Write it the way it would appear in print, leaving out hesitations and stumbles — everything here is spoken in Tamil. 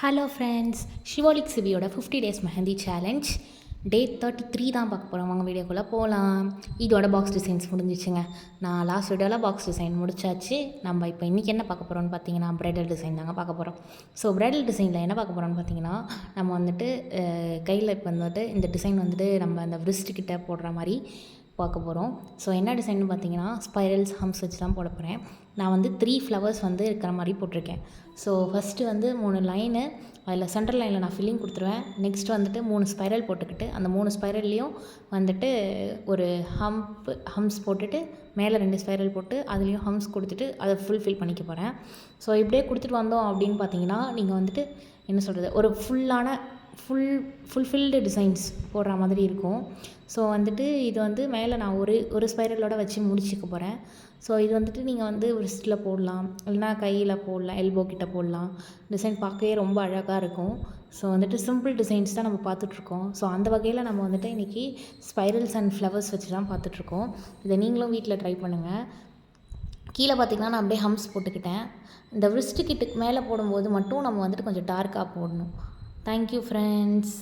ஹலோ ஃப்ரெண்ட்ஸ், ஷிவாலிக் சிபியோட 50 டேஸ் மெஹந்தி சேலஞ்ச் டே 33 தான் பார்க்க போகிறோம். வாங்க வீடியோக்குள்ளே போகலாம். இதோட பாக்ஸ் டிசைன்ஸ் முடிஞ்சிச்சுங்க. நான் லாஸ்ட் வீடியோவில் பாக்ஸ் டிசைன் முடிச்சாச்சு. நம்ம இப்போ இன்றைக்கி என்ன பார்க்க போகிறோம்னு பார்த்தீங்கன்னா ப்ரைடல் டிசைன் தாங்க பார்க்க போகிறோம். ஸோ ப்ரைடல் டிசைனில் என்ன பார்க்க போகிறோம்னு பார்த்தீங்கன்னா, நம்ம வந்துட்டு கையில் இப்போ வந்துட்டு இந்த டிசைன் வந்துட்டு நம்ம அந்த கிட்ட போடுற மாதிரி பார்க்க போகிறோம். ஸோ என்ன டிசைன்னு பார்த்தீங்கன்னா ஸ்பைரல்ஸ் ஹம்ஸ் வச்சு தான் போட போகிறேன். நான் வந்து 3 ஃப்ளவர்ஸ் வந்து இருக்கிற மாதிரி போட்டிருக்கேன். ஸோ ஃபஸ்ட்டு வந்து 3 லைனு, அதில் சென்ட்ரல் லைனில் நான் ஃபில்லிங் கொடுத்துருவேன். நெக்ஸ்ட் வந்துட்டு 3 ஸ்பைரல் போட்டுக்கிட்டு அந்த 3 ஸ்பைரல்லையும் வந்துட்டு ஒரு ஹம்ஸ் போட்டுட்டு மேலே 2 ஸ்பைரல் போட்டு அதுலேயும் ஹம்ஸ் கொடுத்துட்டு அதை ஃபில் பண்ணிக்க போகிறேன். ஸோ இப்படியே கொடுத்துட்டு வந்தோம் அப்படின்னு பார்த்தீங்கன்னா நீங்கள் வந்துட்டு என்ன சொல்கிறது, ஒரு ஃபுல்ஃபில்டு டிசைன்ஸ் போடுற மாதிரி இருக்கும். ஸோ வந்துட்டு இது வந்து மேலே நான் ஒரு ஸ்பைரலோட வச்சு முடிச்சுக்க போகிறேன். ஸோ இது வந்துட்டு நீங்கள் வந்து ரிஸ்ட்டில் போடலாம், இல்லைனா கையில் போடலாம், எல்போ கிட்ட போடலாம். டிசைன் பார்க்கவே ரொம்ப அழகாக இருக்கும். ஸோ வந்துட்டு சிம்பிள் டிசைன்ஸ் தான் நம்ம பார்த்துட்ருக்கோம். ஸோ அந்த வகையில் நம்ம வந்துட்டு இன்றைக்கி ஸ்பைரல்ஸ் அண்ட் ஃப்ளவர்ஸ் வச்சு தான் பார்த்துட்ருக்கோம். இதை நீங்களும் வீட்டில் ட்ரை பண்ணுங்கள். கீழே பார்த்திங்கன்னா நான் அப்படியே ஹம்ஸ் போட்டுக்கிட்டேன். இந்த கிட்டுக்கு மேலே போடும்போது மட்டும் நம்ம வந்துட்டு கொஞ்சம் டார்க்காக போடணும். Thank you friends.